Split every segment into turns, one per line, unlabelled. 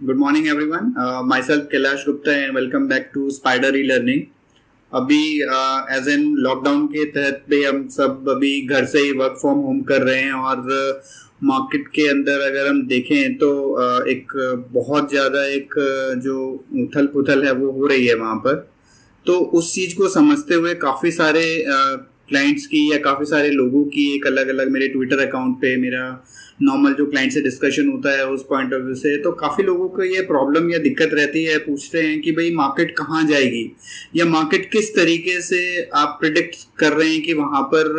Good morning everyone. Myself Kailash Gupta and welcome back to Spider E-Learning. अभी as an lockdown के तहत पे हम सब अभी घर से ही वर्क फ्रॉम होम कर रहे हैं और मार्केट के अंदर अगर हम देखें तो एक बहुत ज़्यादा एक जो उथल पुथल है वो हो रही है वहाँ पर। तो उस चीज़ को समझते हुए काफ़ी सारे क्लाइंट्स की या काफ़ी सारे लोगों की एक अलग अलग मेरे ट्विटर अकाउंट पे मेरा नॉर्मल जो क्लाइंट से डिस्कशन होता है उस पॉइंट ऑफ व्यू से, तो काफ़ी लोगों को ये प्रॉब्लम या दिक्कत रहती है, पूछते हैं कि भाई मार्केट कहाँ जाएगी या मार्केट किस तरीके से आप प्रिडिक्ट कर रहे हैं कि वहाँ पर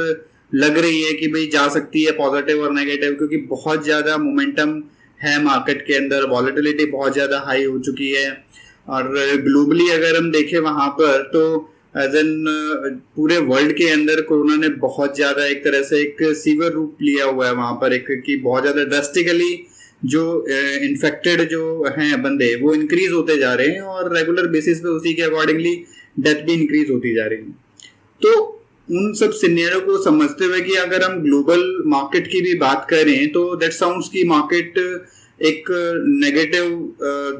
लग रही है कि भाई जा सकती है पॉजिटिव और नेगेटिव, क्योंकि बहुत ज़्यादा मोमेंटम है मार्केट के अंदर, वॉलेटिलिटी बहुत ज़्यादा हाई हो चुकी है। और ग्लोबली अगर हम देखें वहाँ पर तो एज एन पूरे वर्ल्ड के अंदर कोरोना ने बहुत ज़्यादा एक तरह से एक सीवियर रूप लिया हुआ है वहाँ पर, एक कि बहुत ज़्यादा ड्रास्टिकली जो इन्फेक्टेड जो हैं बंदे वो इंक्रीज होते जा रहे हैं और रेगुलर बेसिस पे उसी के अकॉर्डिंगली डेथ भी इंक्रीज होती जा रही है। तो उन सब सिनेरियो को समझते हुए कि अगर हम ग्लोबल मार्केट की भी बात करें तो दैट साउंड्स की मार्केट एक नेगेटिव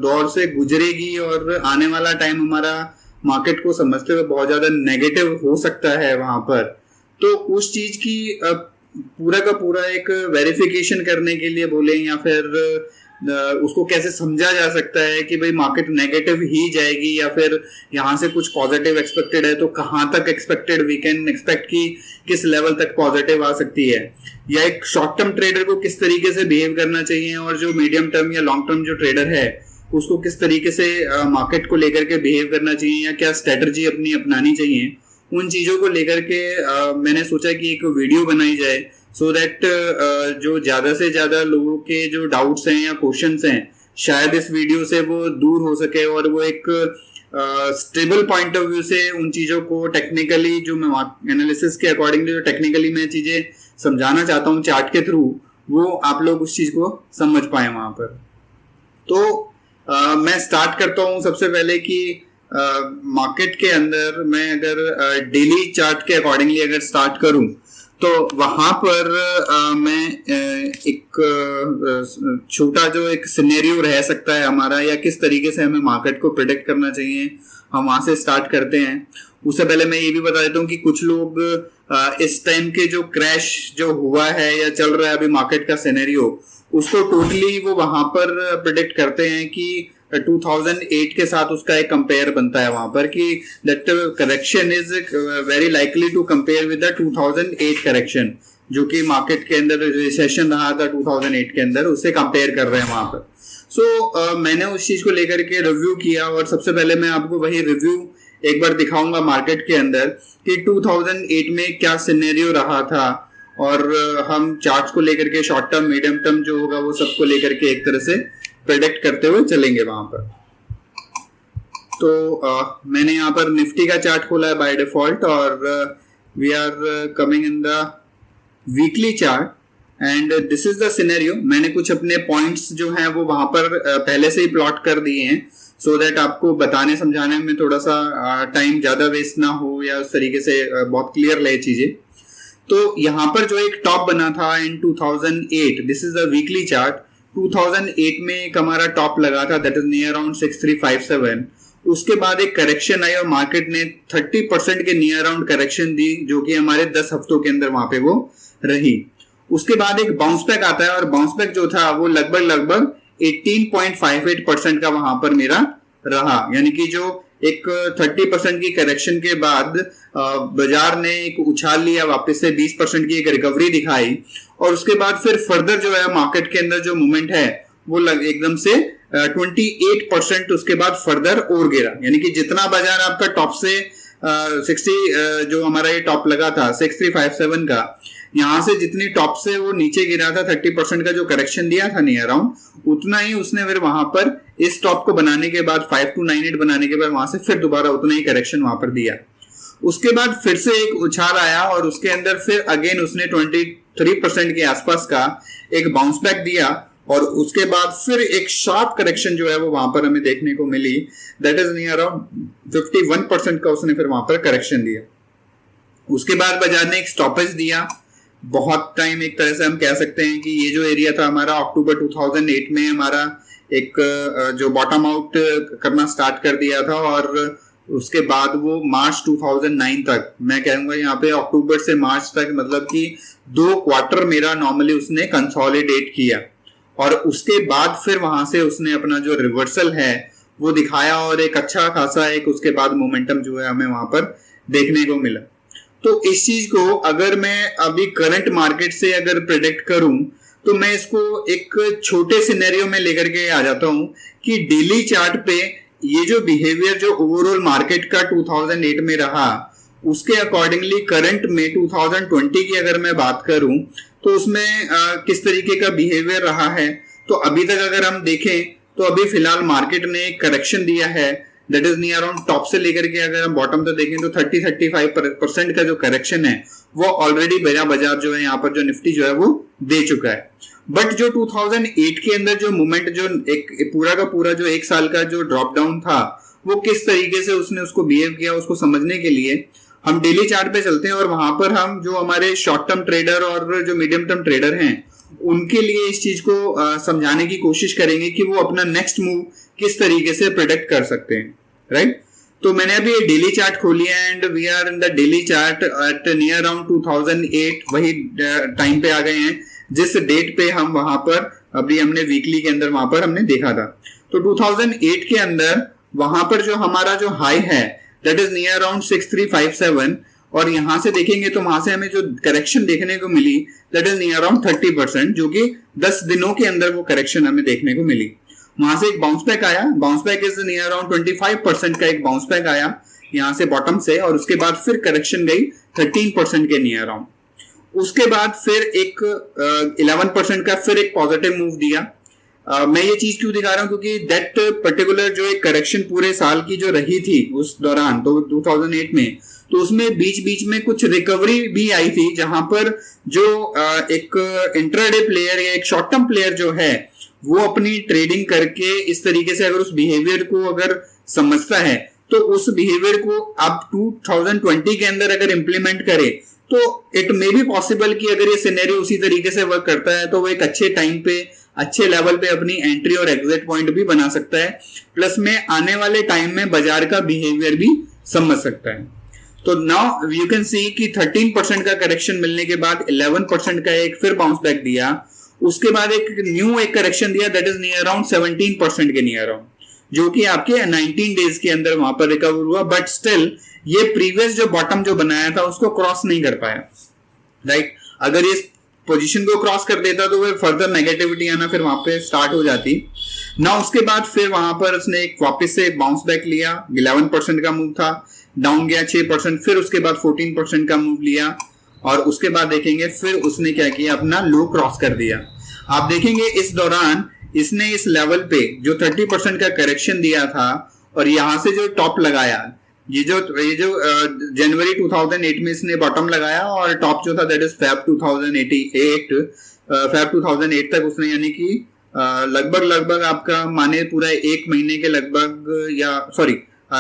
दौर से गुजरेगी और आने वाला टाइम हमारा मार्केट को समझते हुए बहुत ज्यादा नेगेटिव हो सकता है वहां पर। तो उस चीज की पूरा का पूरा एक वेरिफिकेशन करने के लिए बोले या फिर उसको कैसे समझा जा सकता है कि भाई मार्केट नेगेटिव ही जाएगी या फिर यहाँ से कुछ पॉजिटिव एक्सपेक्टेड है तो कहाँ तक एक्सपेक्टेड वी कैन एक्सपेक्ट कि किस लेवल तक पॉजिटिव आ सकती है, या एक शॉर्ट टर्म ट्रेडर को किस तरीके से बिहेव करना चाहिए और जो मीडियम टर्म या लॉन्ग टर्म जो ट्रेडर है उसको किस तरीके से मार्केट को लेकर के बिहेव करना चाहिए या क्या स्ट्रेटजी अपनी अपनानी चाहिए। उन चीज़ों को लेकर के मैंने सोचा कि एक वीडियो बनाई जाए सो दैट जो ज़्यादा से ज़्यादा लोगों के जो डाउट्स हैं या क्वेश्चंस हैं शायद इस वीडियो से वो दूर हो सके और वो एक स्टेबल पॉइंट ऑफ व्यू से उन चीज़ों को टेक्निकली जो मैं एनालिसिस के अकॉर्डिंगली जो टेक्निकली मैं चीज़ें समझाना चाहता हूँ चार्ट के थ्रू, वो आप लोग उस चीज़ को समझ पाए वहाँ पर। तो मैं स्टार्ट करता हूँ सबसे पहले कि मार्केट के अंदर मैं अगर डेली चार्ट के अकॉर्डिंगली अगर स्टार्ट करूँ तो वहाँ पर मैं एक छोटा जो एक सिनेरियो रह सकता है हमारा या किस तरीके से हमें मार्केट को प्रिडिक्ट करना चाहिए हम वहाँ से स्टार्ट करते हैं। उससे पहले मैं ये भी बता देता हूँ कि कुछ लोग इस टाइम के जो क्रैश जो हुआ है या चल रहा है अभी मार्केट का सिनेरियो उसको टोटली वो वहां पर प्रिडिक्ट करते हैं कि 2008 के साथ उसका एक कंपेयर बनता है वहां पर कि that correction is very likely to compare with the 2008 correction, जो कि मार्केट के अंदर रिसेशन रहा था 2008 के अंदर, उससे कंपेयर कर रहे हैं वहां पर। सो मैंने उस चीज को लेकर के रिव्यू किया और सबसे पहले मैं आपको वही रिव्यू एक बार दिखाऊंगा मार्केट के अंदर कि 2008 में क्या सिनेरियो रहा था और हम चार्ट्स को लेकर के शॉर्ट टर्म मीडियम टर्म जो होगा वो सबको लेकर के एक तरह से प्रेडिक्ट करते हुए चलेंगे वहां पर। तो मैंने यहाँ पर निफ्टी का चार्ट खोला है बाय डिफॉल्ट और we are coming in the weekly chart and this is the scenario. मैंने कुछ अपने पॉइंट्स जो हैं वो वहां पर पहले से ही प्लॉट कर दिए हैं सो दैट आपको बताने समझाने में थोड़ा सा टाइम ज्यादा वेस्ट ना हो या उस तरीके से बहुत क्लियर रहे चीजें। तो यहाँ पर जो एक टॉप बना था इन 2008, this is the weekly chart, 2008 में एक हमारा टॉप लगा था दैट इज नियर अराउंड 6357। उसके बाद एक करेक्शन आई और मार्केट ने 30% के नियर अराउंड करेक्शन दी जो कि हमारे 10 हफ्तों के अंदर वहां पे वो रही। उसके बाद एक बाउंस बैक आता है और बाउंस बैक जो था वो लगभग 18.58% का वहां पर मेरा रहा, यानी कि जो एक 30% की करेक्शन के बाद बाजार ने एक उछाल लिया वापस से 20% की एक रिकवरी दिखाई और उसके बाद फिर फर्दर जो है मार्केट के अंदर जो मूवमेंट है वो एकदम से 28% उसके बाद फर्दर और गिरा, यानी कि जितना बाजार आपका टॉप से 60 जो हमारा ये टॉप लगा था 6357 का, यहाँ से जितनी टॉप से वो नीचे गिरा था 30% का जो करेक्शन दिया था नियर अराउंड उतना ही उसने फिर वहां पर इस टॉप को बनाने के बाद 5298 बनाने के बाद वहां से फिर दोबारा उतना ही करेक्शन वहां पर दिया। उसके बाद फिर से एक उछाल आया और उसके अंदर फिर अगेन उसने 23% के आसपास का एक बाउंस बैक दिया और उसके बाद फिर एक शार्प करेक्शन जो है वो वहां पर हमें देखने को मिली, दैट इज नियर अराउंड 51% का उसने फिर वहां पर करेक्शन दिया। उसके बाद बाजार ने एक स्टॉपेज दिया बहुत टाइम एक तरह से हम कह सकते हैं कि ये जो एरिया था हमारा अक्टूबर 2008 में हमारा एक जो बॉटम आउट करना स्टार्ट कर दिया था, और उसके बाद वो मार्च 2009 तक, मैं कहूँगा यहाँ पे अक्टूबर से मार्च तक, मतलब कि 2 क्वार्टर मेरा नॉर्मली उसने कंसोलिडेट किया, और उसके बाद फिर वहां से उसने अपना जो रिवर्सल है वो दिखाया, और एक अच्छा खासा एक उसके बाद मोमेंटम जो है हमें वहां पर देखने को मिला। तो इस चीज को अगर मैं अभी करंट मार्केट से अगर प्रेडिक्ट करूं तो मैं इसको एक छोटे सिनेरियो में लेकर के आ जाता हूं कि डेली चार्ट पे ये जो बिहेवियर जो ओवरऑल मार्केट का 2008 में रहा, उसके अकॉर्डिंगली करंट में 2020 की अगर मैं बात करूं तो उसमें किस तरीके का बिहेवियर रहा है। तो अभी तक अगर हम देखें तो अभी फिलहाल मार्केट ने एक करेक्शन दिया है, that is near around top से लेकर के अगर हम बॉटम तक देखें तो 30-35% का जो करेक्शन है वो ऑलरेडी मेरा बाजार जो है यहाँ पर जो निफ्टी जो है वो दे चुका है। बट जो 2008 के अंदर जो मूवमेंट जो एक पूरा का पूरा जो एक साल का जो ड्रॉप डाउन था वो किस तरीके से उसने उसको बिहेव किया, उसको समझने के लिए हम डेली चार्ट पे चलते हैं, और वहां पर हम जो हमारे शॉर्ट टर्म ट्रेडर और जो मीडियम टर्म ट्रेडर हैं उनके लिए इस चीज को समझाने की कोशिश करेंगे कि वो अपना नेक्स्ट मूव किस तरीके से प्रेडिक्ट कर सकते हैं, राइट। तो मैंने अभी ये डेली चार्ट खोली है and we are in the daily chart at near around 2008, वही टाइम पे आ गए हैं जिस डेट पे हम वहां पर अभी हमने वीकली के अंदर वहां पर हमने देखा था। तो 2008 के अंदर वहां पर जो हमारा जो हाई है दैट इज नियर अराउंड 6357, और यहां से देखेंगे तो वहां से हमें जो करेक्शन देखने को मिली दैट इज नियर अराउंड 30%, जो कि 10 दिनों के अंदर वो करेक्शन हमें देखने को मिली। वहां से एक बाउंस बैक आया, bounce back is near around 25% का एक बाउंस बैक आया यहां से बॉटम से, और उसके बाद फिर करेक्शन गई 13% के नियर अराउंड। उसके बाद फिर एक 11% का फिर एक पॉजिटिव मूव दिया। मैं ये चीज क्यों दिखा रहा हूं, क्योंकि दैट पर्टिकुलर जो एक करेक्शन पूरे साल की जो रही थी उस दौरान तो 2008 में, तो उसमें बीच बीच में कुछ रिकवरी भी आई थी, जहां पर जो एक इंट्राडे प्लेयर या एक शॉर्ट टर्म प्लेयर जो है वो अपनी ट्रेडिंग करके इस तरीके से अगर उस बिहेवियर को अगर समझता है तो उस बिहेवियर को आप 2020 के अंदर अगर इंप्लीमेंट करे तो इट मे बी पॉसिबल कि अगर ये सिनेरियो उसी तरीके से वर्क करता है तो वो एक अच्छे टाइम पे अच्छे लेवल पे अपनी एंट्री और एग्जिट पॉइंट भी बना सकता है, प्लस में आने वाले टाइम में बाजार का बिहेवियर भी समझ सकता है। तो नाउ यू कैन सी कि 13% का करेक्शन मिलने के बाद 11% का एक फिर बाउंस बैक दिया, उसके बाद एक न्यू एक करेक्शन दिया दैट इज नियर अराउंड 17% के नियर अराउंड, जो कि आपके 19 डेज के अंदर वहां पर रिकवर हुआ, बट स्टिल ये प्रीवियस जो बॉटम जो बनाया था उसको क्रॉस नहीं कर पाया, राइट। अगर ये पोजीशन को क्रॉस कर देता तो फिर फर्दर नेगेटिविटी आना फिर वहां पे स्टार्ट हो जाती ना। उसके बाद फिर वहां पर उसने एक वापस से बाउंस बैक लिया, 11% का मूव था, डाउन गया 6%, फिर उसके बाद 14% का मूव लिया, और उसके बाद देखेंगे फिर उसने क्या किया, अपना लो क्रॉस कर दिया। आप देखेंगे इस दौरान इसने इस लेवल पे जो 30% का करेक्शन दिया था और यहां से जो टॉप लगाया, ये जो जनवरी 2008 में इसने बॉटम लगाया, और टॉप जो था दैट इज फेब 2008 तक उसने यानी कि लगभग आपका माने पूरा एक महीने के लगभग या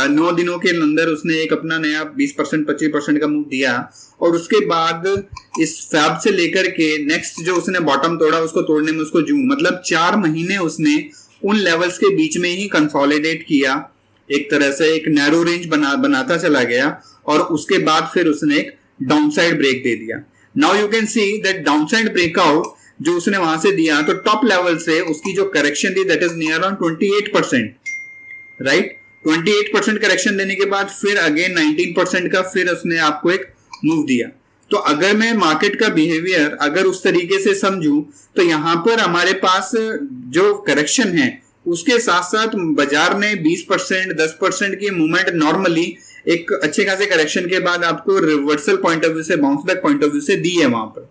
9 दिनों के अंदर उसने एक अपना नया 20% 25% का मूव दिया, और उसके बाद इस फैब से लेकर के नेक्स्ट जो उसने बॉटम तोड़ा उसको तोड़ने में उसको जून मतलब 4 महीने उसने उन लेवल्स के बीच में ही कंसोलिडेट किया, एक तरह से एक नैरो रेंज बनाता चला गया, और उसके बाद फिर उसने एक डाउनसाइड ब्रेक दे दिया। Now you can see that downside breakout जो उसने वहां से दिया तो टॉप लेवल से उसकी जो करेक्शन थी that is near around 28%, right. 28% correction देने के बाद फिर अगेन 19% का फिर उसने आपको एक मूव दिया। तो अगर मैं मार्केट का बिहेवियर अगर उस तरीके से समझूं तो यहां पर हमारे पास जो करेक्शन है उसके साथ साथ बाजार ने 20% 10% की मूवमेंट नॉर्मली एक अच्छे खासे करेक्शन के बाद आपको रिवर्सल पॉइंट ऑफ व्यू से bounce back point of view से दी है वहां पर,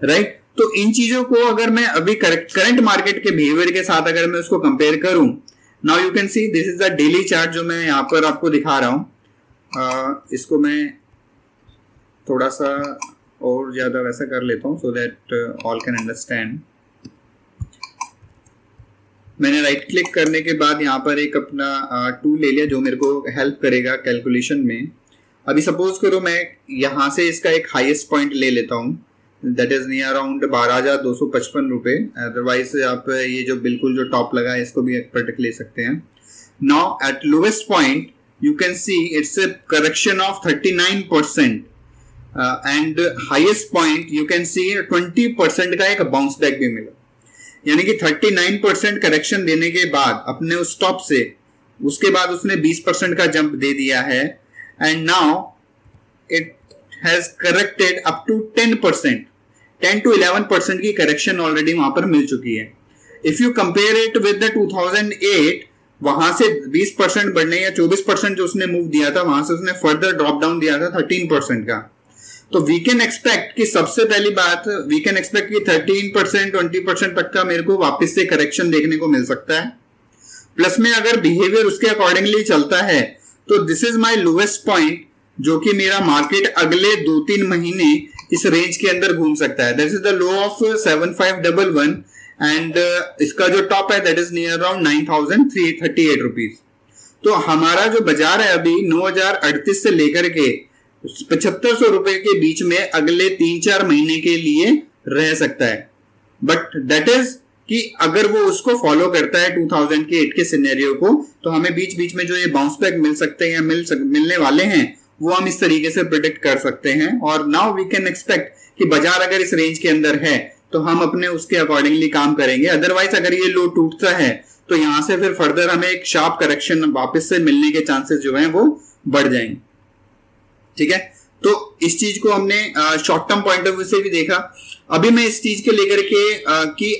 राइट। तो इन चीजों को अगर मैं अभी करंट मार्केट के बिहेवियर के साथ अगर मैं उसको कंपेयर करूं, now you can see this is the daily chart जो मैं यहां पर आपको दिखा रहा हूं। इसको मैं थोड़ा सा और ज्यादा वैसा कर लेता हूं so that all can understand. मैंने राइट क्लिक करने के बाद यहाँ पर एक अपना टूल ले लिया जो मेरे को हेल्प करेगा कैलकुलेशन में। अभी सपोज करो मैं यहाँ से इसका एक हाईएस्ट पॉइंट ले लेता हूँ दैट इज नियर अराउंड 12,255 रुपए। अदरवाइज आप ये जो बिल्कुल जो टॉप लगा है इसको भी प्रोडक्ट ले सकते हैं। Now at lowest point you can see it's a correction of 39%, and highest point you can see 20% का एक बाउंस बैक भी मिला। यानी कि 39% करेक्शन देने के बाद अपने उस टॉप से उसके बाद उसने 20% का जंप दे दिया है, and now it has corrected up to 10%, 10 to 11% की करेक्शन ऑलरेडी वहां पर मिल चुकी है। If you compare it with the 2008, वहां से 20% बढ़ने या 24% जो उसने मूव दिया था, वहां से उसने फर्दर ड्रॉप डाउन दिया था 13% का। तो वी कैन एक्सपेक्ट कि सबसे पहली बात वी कैन एक्सपेक्ट कि 13% 20% तक का मेरे को वापस से करेक्शन देखने को मिल सकता है। प्लस में अगर बिहेवियर उसके अकॉर्डिंगली चलता है तो this is my lowest point, जो कि मेरा मार्केट अगले 2-3 महीने इस रेंज के अंदर घूम सकता है। This is the low of 7511, and इसका जो टॉप है that is near around 9,338 rupees. तो हमारा जो बाजार है अभी 9,038 से लेकर के 7,500 रुपए के बीच में अगले 3-4 महीने के लिए रह सकता है। बट दैट इज कि अगर वो उसको फॉलो करता है 2008 के सिनेरियो को, तो हमें बीच बीच में जो ये बाउंस बैक मिल सकते हैं या मिलने वाले हैं वो हम इस तरीके से प्रिडिक्ट कर सकते हैं। और नाउ वी कैन एक्सपेक्ट कि बाजार अगर इस रेंज के अंदर है तो हम अपने उसके अकॉर्डिंगली काम करेंगे। अदरवाइज अगर ये लो टूटता है तो यहां से फिर फर्दर हमें एक शार्प करेक्शन वापस से मिलने के चांसेस जो हैं वो बढ़ जाएंगे। ठीक है, तो इस चीज को हमने short term point of view से भी देखा। अभी मैं इस चीज के लेकर के कि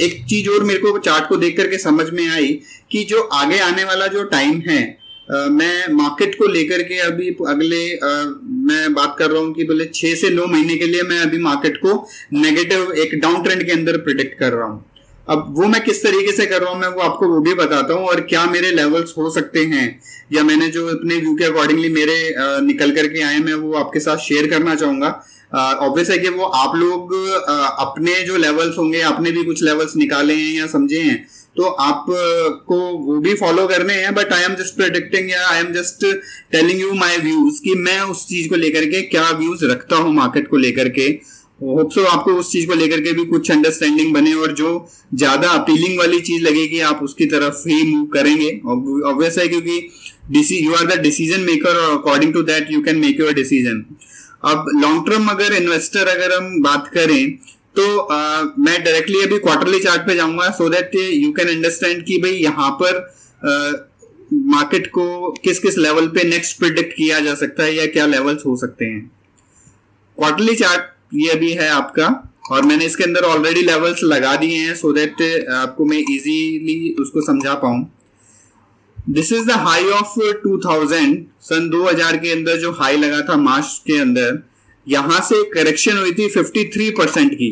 एक चीज और मेरे को चार्ट को देख करके समझ में आई कि जो आगे आने वाला जो टाइम है, मैं मार्केट को लेकर के अभी अगले मैं बात कर रहा हूं कि बोले 6 से 9 महीने के लिए मैं अभी मार्केट को नेगेटिव एक डाउन ट्रेंड के अंदर प्रिडिक्ट कर रहा हूं। अब वो मैं किस तरीके से कर रहा हूं मैं वो आपको वो भी बताता हूं, और क्या मेरे लेवल्स हो सकते हैं या मैंने जो अपने व्यू के अकॉर्डिंगली मेरे निकल करके आए मैं वो आपके साथ शेयर करना चाहूंगा। ऑब्वियस है कि वो आप लोग अपने जो लेवल्स होंगे, आपने भी कुछ लेवल्स निकाले हैं या समझे हैं, तो आपको वो भी फॉलो करने हैं। But I am just predicting या I am just telling you my views कि मैं उस चीज को लेकर के क्या व्यूज रखता हूं मार्केट को लेकर के। होप सो आपको उस चीज को लेकर के भी कुछ अंडरस्टैंडिंग बने, और जो ज्यादा अपीलिंग वाली चीज लगेगी आप उसकी तरफ ही मूव करेंगे। ऑब्वियस है क्योंकि you are the decision maker, और according to that you can make your decision. अब लॉन्ग टर्म अगर इन्वेस्टर अगर हम बात करें तो मैं डायरेक्टली अभी क्वार्टरली चार्ट पे जाऊंगा so that you can understand कि भाई यहाँ पर मार्केट को किस किस लेवल पे नेक्स्ट प्रिडिक्ट किया जा सकता है या क्या लेवल्स हो सकते हैं। क्वार्टरली चार्ट ये अभी है आपका, और मैंने इसके अंदर ऑलरेडी लेवल्स लगा दिए हैं सो दैट आपको मैं इजीली उसको समझा पाऊं। This is the high of 2000, सन 2000 के अंदर जो हाई लगा था मार्च के अंदर, यहां से करेक्शन हुई थी 53% की।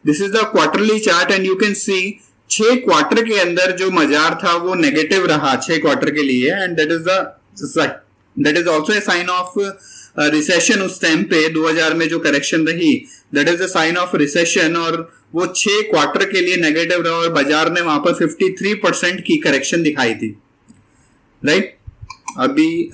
This is the quarterly chart and you can see 6 quarter के अंदर जो बाजार था वो नेगेटिव रहा 6 क्वार्टर के लिए, and that is also a sign of recession. उस टाइम पे 2000 में जो करेक्शन रही that is a sign of recession, और वो 6 क्वार्टर के लिए नेगेटिव रहा और बाजार ने वहां पर 53% की करेक्शन दिखाई थी। राइट, अभी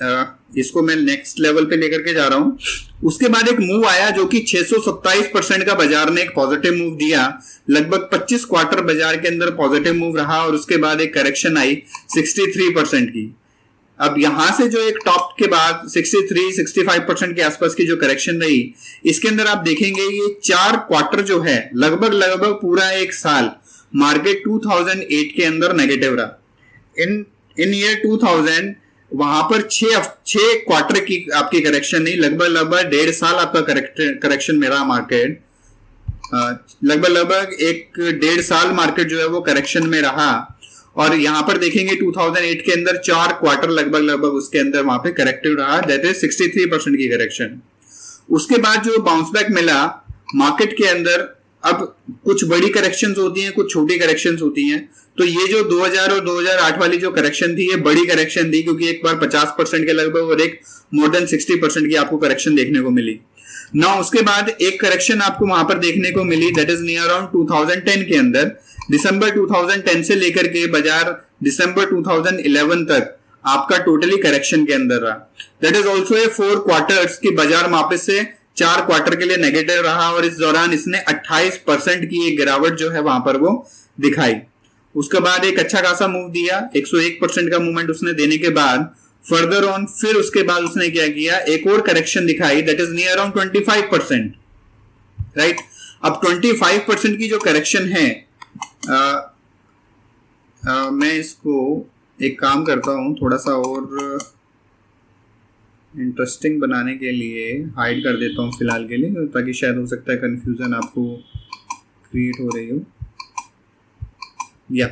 इसको मैं नेक्स्ट लेवल पे लेकर के जा रहा हूं। उसके बाद एक मूव आया जो कि 627% का बाजार ने एक पॉजिटिव मूव दिया। लगभग 25 क्वार्टर बाजार के अंदर पॉजिटिव मूव रहा, और उसके बाद एक करेक्शन आई 63% की। अब यहां से जो एक टॉप के बाद 63-65% के आसपास की जो करेक्शन रही, इसके अंदर आप देखेंगे ये 4 क्वार्टर जो है लगभग पूरा एक साल मार्केट 2008 के अंदर नेगेटिव रहा। इन ईयर 2000 वहां पर 6 क्वार्टर की आपकी करेक्शन नहीं, लगभग 1.5 साल आपका करेक्शन मेरा मार्केट लगभग 1.5 साल मार्केट जो है वो करेक्शन में रहा। और यहां पर देखेंगे 2008 के अंदर 4 क्वार्टर लगभग उसके अंदर वहां पे करेक्टिव रहा, दैट इज 63% की करेक्शन। उसके बाद जो बाउंस बैक मिला मार्केट के अंदर, अब कुछ बड़ी करेक्शंस होती हैं, कुछ छोटी करेक्शंस होती हैं। तो ये जो 2000 और 2008 वाली जो करेक्शन थी ये बड़ी करेक्शन थी, क्योंकि एक बार 50% के लगभग और एक मोर देन 60% की आपको करेक्शन देखने को मिली ना। उसके बाद एक करेक्शन आपको वहां पर देखने को मिली दैट इज नियर अराउंड 2010 के अंदर। दिसंबर 2010 से लेकर के बाजार दिसंबर 2011 तक आपका टोटली करेक्शन के अंदर रहा। That is also A 4 quarters की बाजार वापस से 4 क्वार्टर के लिए नेगेटिव रहा और इस दौरान इसने 28% की एक गिरावट जो है वहां पर वो दिखाई। उसके बाद एक अच्छा खासा मूव दिया, 101% का मूवमेंट उसने देने के बाद फर्दर ऑन फिर उसके बाद उसने क्या किया, एक और करेक्शन दिखाई, that is near around 25%, right. अब 25% की जो करेक्शन है, मैं इसको एक काम करता हूं, थोड़ा सा और इंटरेस्टिंग बनाने के लिए हाइड कर देता हूं फिलहाल के लिए, ताकि शायद हो सकता है कंफ्यूजन आपको क्रिएट हो रही हो। या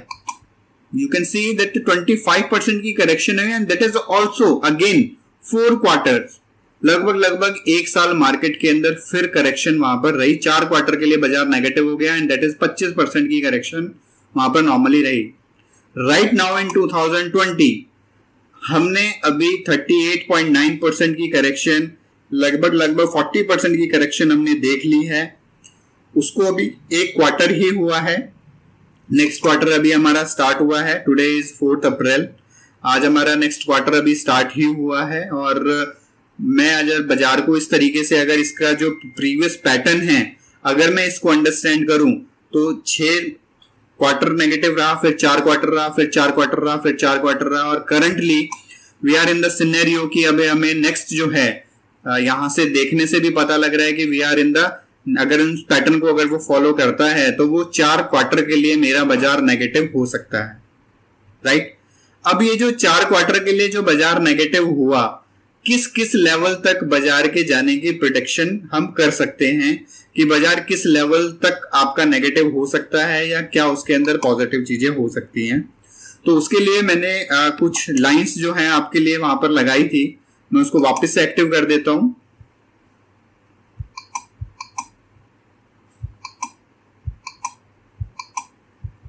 यू कैन सी दैट 25% की करेक्शन है and that is also again 4 quarters, लगभग 1 साल मार्केट के अंदर फिर करेक्शन वहां पर रही। 4 क्वार्टर के लिए बाजार नेगेटिव हो गया एंड दैट इज 25% की करेक्शन वहां पर नॉर्मली रही। राइट नाउ इन 2020 हमने अभी 38.9% की करेक्शन, लगभग 40% की करेक्शन हमने देख ली है। उसको अभी एक क्वार्टर ही हुआ है, नेक्स्ट क्वार्टर अभी हमारा स्टार्ट हुआ है। टुडे इज 4 अप्रैल, आज हमारा नेक्स्ट क्वार्टर अभी स्टार्ट ही हुआ है। और मैं अगर बाजार को इस तरीके से, अगर इसका जो प्रीवियस पैटर्न है अगर मैं इसको अंडरस्टैंड करूं, तो 6 क्वार्टर नेगेटिव रहा, फिर 4 क्वार्टर रहा, फिर 4 क्वार्टर रहा, फिर 4 क्वार्टर रहा, और currently we are in the scenario कि अभी हमें नेक्स्ट जो है, यहां से देखने से भी पता लग रहा है कि वी आर इन द, अगर इस पैटर्न को अगर वो फॉलो करता है तो वो 4 क्वार्टर के लिए मेरा बाजार नेगेटिव हो सकता है, राइट। अब ये जो 4 क्वार्टर के लिए जो बाजार नेगेटिव हुआ, किस किस लेवल तक बाजार के जाने की प्रेडिक्शन हम कर सकते हैं कि बाजार किस लेवल तक आपका नेगेटिव हो सकता है या क्या उसके अंदर पॉजिटिव चीजें हो सकती हैं। तो उसके लिए मैंने कुछ लाइंस जो हैं आपके लिए वहां पर लगाई थी, मैं उसको वापस से एक्टिव कर देता हूं।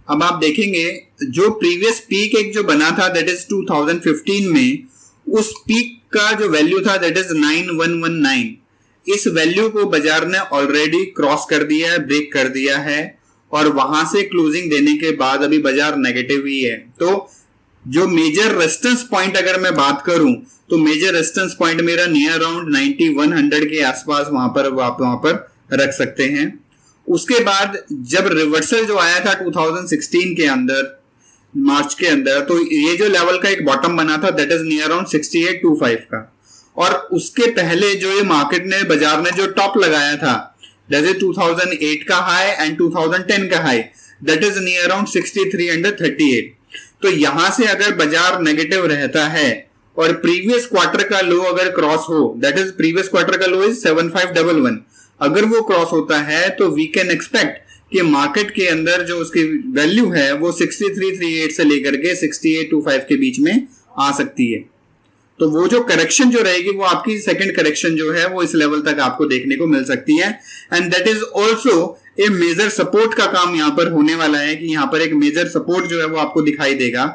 अब आप देखेंगे जो प्रीवियस पीक एक जो बना था दैट इज 2015 में, उस पीक का जो वैल्यू था दैट इज 9119। इस वैल्यू को बाजार ने ऑलरेडी क्रॉस कर दिया है, ब्रेक कर दिया है, और वहां से क्लोजिंग देने के बाद अभी बाजार नेगेटिव ही है। तो जो मेजर रेजिस्टेंस पॉइंट अगर मैं बात करूं, तो मेजर रेजिस्टेंस पॉइंट मेरा नियर अराउंड 9100 के आसपास वहां पर रख सकते हैं। उसके बाद जब रिवर्सल जो आया था 2016 के अंदर, मार्च के अंदर, तो ये जो लेवल का एक बॉटम बना था दैट इज नियर अराउंड 6825 का, और उसके पहले जो ये मार्केट ने, बाजार ने जो टॉप लगाया था दैट इज 2008 का हाई एंड 2010 का high, that is near around 6338। तो यहां से अगर बाजार नेगेटिव रहता है और प्रीवियस क्वार्टर का लो अगर क्रॉस हो, दैट इज प्रीवियस क्वार्टर का लो इज 7511, अगर वो क्रॉस होता है तो वी कैन एक्सपेक्ट कि मार्केट के अंदर जो उसकी वैल्यू है वो 6338 से लेकर के 6825 के बीच में आ सकती है। तो वो जो करेक्शन जो रहेगी वो आपकी सेकंड करेक्शन जो है वो इस लेवल तक आपको देखने को मिल सकती है, and that is also a major support का काम यहां पर होने वाला है कि यहां पर एक मेजर सपोर्ट जो है वो आपको दिखाई देगा।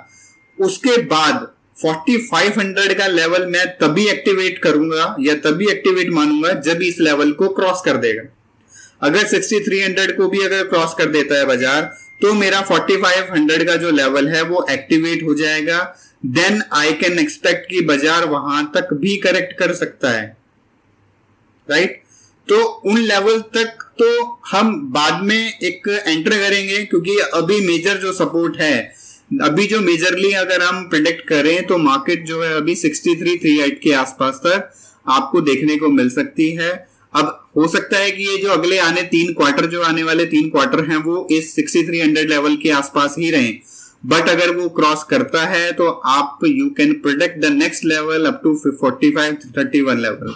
उसके बाद 4500 का लेवल मैं तभी एक्टिवेट करूंगा या तभी एक्टिवेट मानूंगा जब इस लेवल को क्रॉस कर देगा। अगर 6300 को भी अगर क्रॉस कर देता है बाजार, तो मेरा 4500 का जो लेवल है वो एक्टिवेट हो जाएगा। देन आई कैन एक्सपेक्ट कि बाजार वहां तक भी करेक्ट कर सकता है, राइट। तो उन लेवल तक तो हम बाद में एक एंटर करेंगे, क्योंकि अभी मेजर जो सपोर्ट है, अभी जो मेजरली अगर हम प्रेडिक्ट करें तो मार्केट जो है अभी 6338 के आसपास तक आपको देखने को मिल सकती है। अब हो सकता है कि ये जो अगले आने 3 क्वार्टर, जो आने वाले 3 क्वार्टर हैं वो इस 6300 लेवल के आसपास ही रहें, बट अगर वो क्रॉस करता है तो आप you can predict the next level up to 4531 level.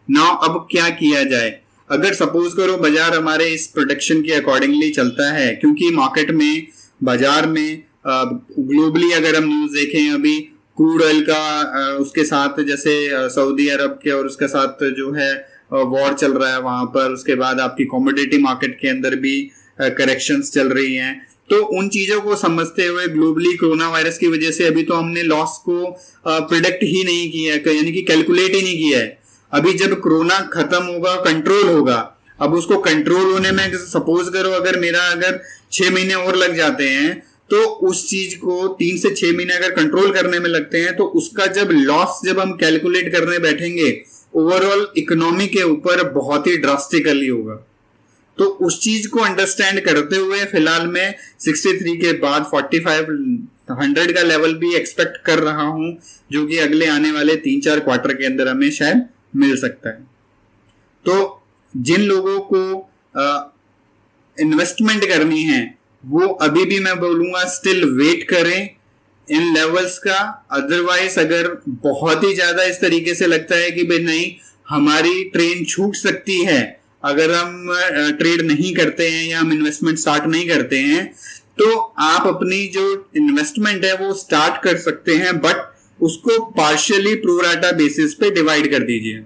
Now अब क्या किया जाए, अगर सपोज करो बाजार हमारे इस प्रोडक्शन के अकॉर्डिंगली चलता है, क्योंकि मार्केट में, बाजार में ग्लोबली अगर हम न्यूज देखें, अभी क्रूड ऑयल का उसके साथ जैसे सऊदी अरब के और उसके साथ जो है वॉर चल रहा है वहां पर, उसके बाद आपकी कमोडिटी मार्केट के अंदर भी करेक्शंस चल रही हैं। तो उन चीजों को समझते हुए ग्लोबली कोरोना वायरस की वजह से अभी तो हमने लॉस को प्रिडिक्ट ही नहीं किया है, यानी कि कैलकुलेट ही नहीं किया है। अभी जब कोरोना खत्म होगा, कंट्रोल होगा, अब उसको कंट्रोल होने में सपोज करो अगर मेरा अगर 6 महीने और लग जाते हैं, तो उस चीज को 3 से 6 महीने अगर कंट्रोल करने में लगते हैं, तो उसका जब लॉस जब हम कैलकुलेट करने बैठेंगे ओवरऑल इकोनॉमी के ऊपर बहुत ही ड्रास्टिकली होगा। तो उस चीज को अंडरस्टैंड करते हुए फिलहाल मैं 63 के बाद 4500 का लेवल भी एक्सपेक्ट कर रहा हूं, जो कि अगले आने वाले 3-4 क्वार्टर के अंदर हमें शायद मिल सकता है। तो जिन लोगों को इन्वेस्टमेंट करनी है वो अभी भी मैं बोलूंगा स्टिल वेट करें इन लेवल्स का। अदरवाइज अगर बहुत ही ज्यादा इस तरीके से लगता है कि भाई नहीं हमारी ट्रेन छूट सकती है अगर हम ट्रेड नहीं करते हैं या हम इन्वेस्टमेंट स्टार्ट नहीं करते हैं, तो आप अपनी जो इन्वेस्टमेंट है वो स्टार्ट कर सकते हैं, बट उसको पार्शियली प्रोराटा बेसिस पे डिवाइड कर दीजिए।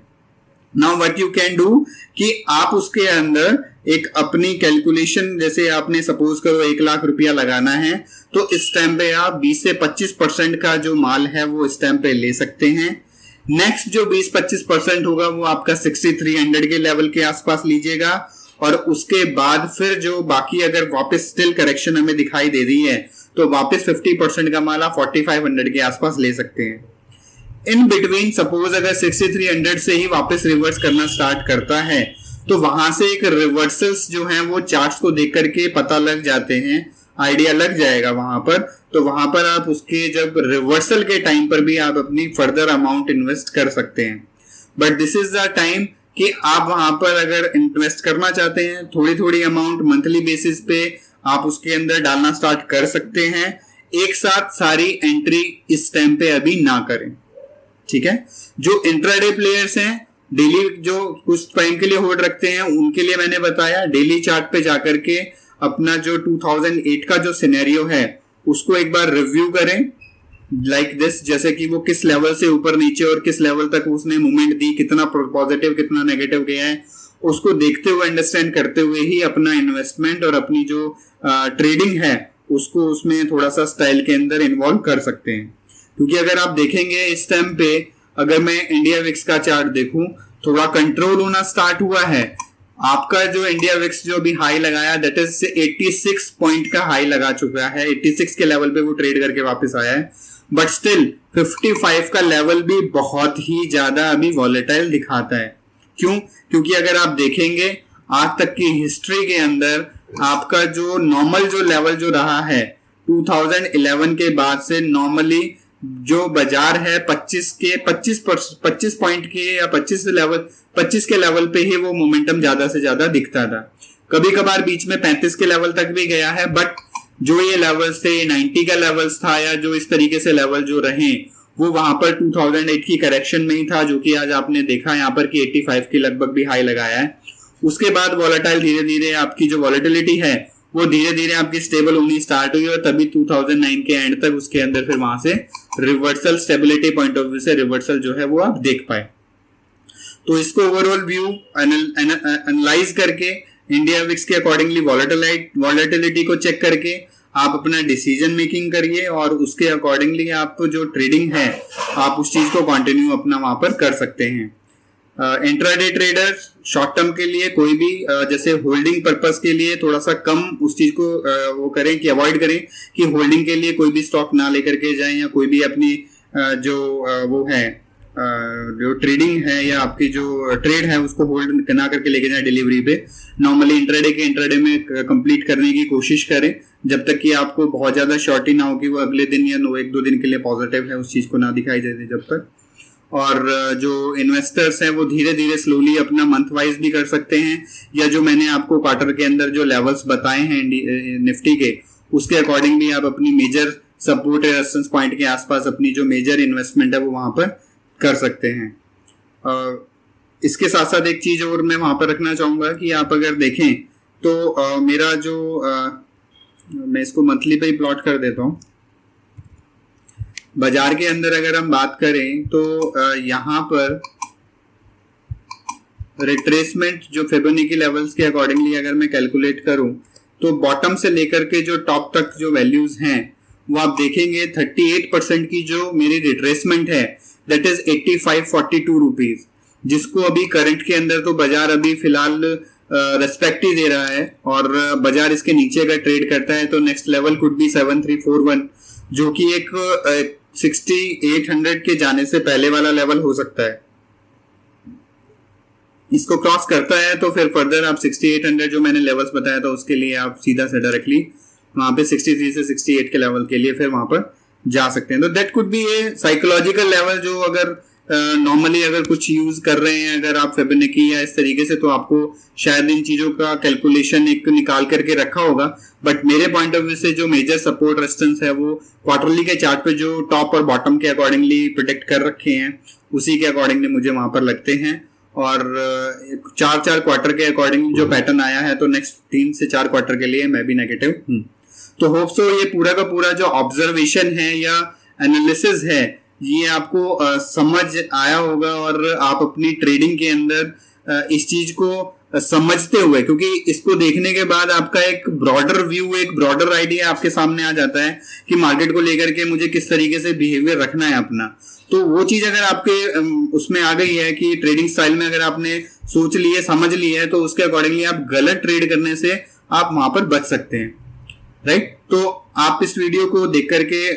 Now what you can do कि आप उसके अंदर एक अपनी कैलकुलेशन, जैसे आपने सपोज करो 1 लाख रुपया लगाना है, तो इस टाइम पे आप 20 से 25% का जो माल है वो इस टाइम पे ले सकते हैं। नेक्स्ट जो 20-25% होगा वो आपका 6300 के लेवल के आसपास लीजिएगा, और उसके बाद फिर जो बाकी अगर वापस स्टिल करेक्शन हमें दिखाई दे रही है तो वापस 50% का माल आप 4500 के आसपास ले सकते हैं। इन बिटवीन सपोज अगर 6300 से ही वापस रिवर्स करना स्टार्ट करता है तो वहां से एक रिवर्सल्स जो हैं वो चार्ट्स को देख करके पता लग जाते हैं, आइडिया लग जाएगा वहां पर। तो वहां पर आप उसके जब रिवर्सल के टाइम पर भी आप अपनी फर्दर अमाउंट इन्वेस्ट कर सकते हैं। But this is the time कि आप वहां पर अगर इन्वेस्ट करना चाहते हैं थोड़ी थोड़ी अमाउंट मंथली बेसिस पे आप उसके अंदर डालना स्टार्ट कर सकते हैं। एक साथ सारी एंट्री इस टाइम पे अभी ना करें, ठीक है। जो इंट्राडे प्लेयर्स हैं, डेली जो कुछ टाइम के लिए होल्ड रखते हैं, उनके लिए मैंने बताया डेली चार्ट पे जाकर के अपना जो 2008 का जो सिनेरियो है उसको एक बार रिव्यू करें लाइक दिस, जैसे कि वो किस लेवल से ऊपर नीचे और किस लेवल तक उसने मूवमेंट दी, कितना पॉजिटिव कितना नेगेटिव गया है, उसको देखते हुए अंडरस्टैंड करते हुए ही अपना इन्वेस्टमेंट और अपनी जो ट्रेडिंग है उसको उसमें थोड़ा सा स्टाइल के अंदर इन्वॉल्व कर सकते हैं। क्योंकि अगर आप देखेंगे इस टाइम पे अगर मैं इंडिया विक्स का चार्ट देखूं थोड़ा कंट्रोल होना स्टार्ट हुआ है। आपका जो इंडिया विक्स जो अभी हाई लगाया दैट इज 86 पॉइंट का हाई लगा चुका है, 86 के लेवल पे वो ट्रेड करके वापस आया है, बट स्टिल 55 का लेवल भी बहुत ही ज्यादा अभी वॉलेटाइल दिखाता है। क्यों? क्योंकि अगर आप देखेंगे आज तक की हिस्ट्री के अंदर आपका जो नॉर्मल जो लेवल जो रहा है 2011 के बाद से नॉर्मली जो बाजार है 25 पॉइंट के या 25 के लेवल पे ही वो मोमेंटम ज्यादा से ज्यादा दिखता था। कभी कभार बीच में 35 के लेवल तक भी गया है, बट जो ये लेवल्स थे 90 का लेवल्स था या जो इस तरीके से लेवल जो रहे वो वहां पर 2008 की करेक्शन में ही था, जो कि आज आपने देखा यहाँ पर कि 85 के लगभग भी हाई लगाया है। उसके बाद वॉलेटाइल धीरे धीरे आपकी जो वॉलेटिलिटी है वो धीरे धीरे आपकी स्टेबल होनी स्टार्ट हुई और तभी 2009 के एंड तक उसके अंदर फिर वहां से reversal stability point of view से रिवर्सल जो है वो आप देख पाए। तो इसको ओवरऑल व्यू एनालाइज करके इंडिया विक्स के अकॉर्डिंगली वॉलेटिलिटी को चेक करके आप अपना डिसीजन मेकिंग करिए और उसके अकॉर्डिंगली आप जो ट्रेडिंग है आप उस चीज को कंटिन्यू अपना वहां पर कर सकते हैं। इंट्राडे ट्रेडर्स शॉर्ट टर्म के लिए कोई भी जैसे होल्डिंग पर्पस के लिए थोड़ा सा कम उस चीज को वो करें कि अवॉइड करें कि होल्डिंग के लिए कोई भी स्टॉक ना लेकर के जाएं या कोई भी अपनी जो वो है जो ट्रेडिंग है या आपकी जो ट्रेड है उसको होल्ड ना करके लेके जाएं डिलीवरी पे। नॉर्मली इंट्राडे में कंप्लीट करने की कोशिश करें जब तक कि आपको बहुत ज्यादा शॉर्टी ना हो कि वो अगले दिन या 1-2 दिन के लिए पॉजिटिव है उस चीज को ना दिखाई दे जब तक। और जो इन्वेस्टर्स हैं वो धीरे धीरे स्लोली अपना मंथ वाइज भी कर सकते हैं या जो मैंने आपको क्वार्टर के अंदर जो लेवल्स बताए हैं निफ्टी के उसके अकॉर्डिंग भी आप अपनी मेजर सपोर्ट रेजिस्टेंस पॉइंट के आसपास अपनी जो मेजर इन्वेस्टमेंट है वो वहां पर कर सकते हैं। इसके साथ साथ एक चीज और मैं वहां पर रखना चाहूंगा कि आप अगर देखें तो मेरा जो मैं इसको मंथली पे ही प्लॉट कर देता हूं। बाजार के अंदर अगर हम बात करें तो यहाँ पर रिट्रेसमेंट जो फिबोनाची लेवल्स के अकॉर्डिंगली अगर मैं कैलकुलेट करूं तो बॉटम से लेकर के जो टॉप तक जो वैल्यूज हैं वो आप देखेंगे 38% की जो मेरी रिट्रेसमेंट है दैट इज 8542 रुपीज, जिसको अभी करंट के अंदर तो बाजार अभी फिलहाल रेस्पेक्ट ही दे रहा है और बाजार इसके नीचे अगर ट्रेड करता है तो नेक्स्ट लेवल कुड बी 7341 जो कि एक 6800 के जाने से पहले वाला लेवल हो सकता है। इसको क्रॉस करता है तो फिर फर्दर आप 6800 जो मैंने लेवल्स बताया था उसके लिए आप सीधा से डायरेक्टली वहां पे 63 से 68 के लेवल के लिए फिर वहां पर जा सकते हैं। तो that could be A psychological level जो अगर नॉर्मली अगर कुछ यूज कर रहे हैं अगर आप फिबोनाची या इस तरीके से, तो आपको शायद इन चीजों का कैलकुलेशन एक निकाल करके रखा होगा। बट मेरे पॉइंट ऑफ व्यू से जो मेजर सपोर्ट रेजिस्टेंस है वो क्वार्टरली के चार्ट पे जो टॉप और बॉटम के अकॉर्डिंगली प्रिडिक्ट कर रखे हैं उसी के अकॉर्डिंगली मुझे वहां पर लगते हैं। और 4 क्वार्टर के अकॉर्डिंग जो पैटर्न आया है तो नेक्स्ट 3 से 4 क्वार्टर के लिए मैं भी नेगेटिव हूँ। तो होप सो ये पूरा का पूरा जो ऑब्जर्वेशन है या एनालिसिस है ये आपको समझ आया होगा और आप अपनी ट्रेडिंग के अंदर इस चीज को समझते हुए, क्योंकि इसको देखने के बाद आपका एक ब्रॉडर व्यू, एक ब्रॉडर आइडिया आपके सामने आ जाता है कि मार्केट को लेकर के मुझे किस तरीके से बिहेवियर रखना है अपना। तो वो चीज अगर आपके उसमें आ गई है कि ट्रेडिंग स्टाइल में अगर आपने सोच ली है, समझ ली है, तो उसके अकॉर्डिंगली आप गलत ट्रेड करने से आप वहां पर बच सकते हैं, राइट। तो आप इस वीडियो को देख करके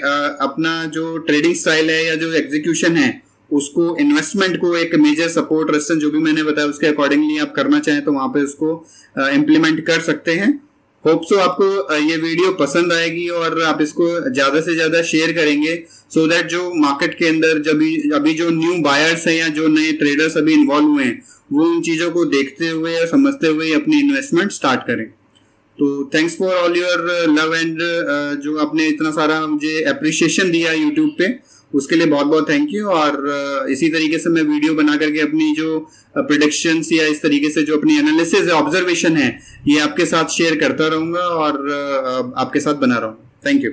अपना जो ट्रेडिंग स्टाइल है या जो एग्जीक्यूशन है उसको, इन्वेस्टमेंट को एक मेजर सपोर्ट रेजिस्टेंस जो भी मैंने बताया उसके अकॉर्डिंगली आप करना चाहें तो वहां पे उसको इम्प्लीमेंट कर सकते हैं। होप सो आपको ये वीडियो पसंद आएगी और आप इसको ज्यादा से ज्यादा शेयर करेंगे सो दैट जो मार्केट के अंदर जब अभी जो न्यू बायर्स हैं या जो नए ट्रेडर्स अभी इन्वॉल्व हुए हैं वो उन चीजों को देखते हुए या समझते हुए अपनी इन्वेस्टमेंट स्टार्ट करें। तो thanks for all your love and जो आपने इतना सारा मुझे अप्रिशिएशन दिया यूट्यूब पे उसके लिए बहुत बहुत थैंक यू। और इसी तरीके से मैं वीडियो बना करके अपनी जो प्रेडिक्शंस या इस तरीके से जो अपनी एनालिसिस ऑब्जर्वेशन है ये आपके साथ शेयर करता रहूंगा और आपके साथ बना रहूंगा। Thank you.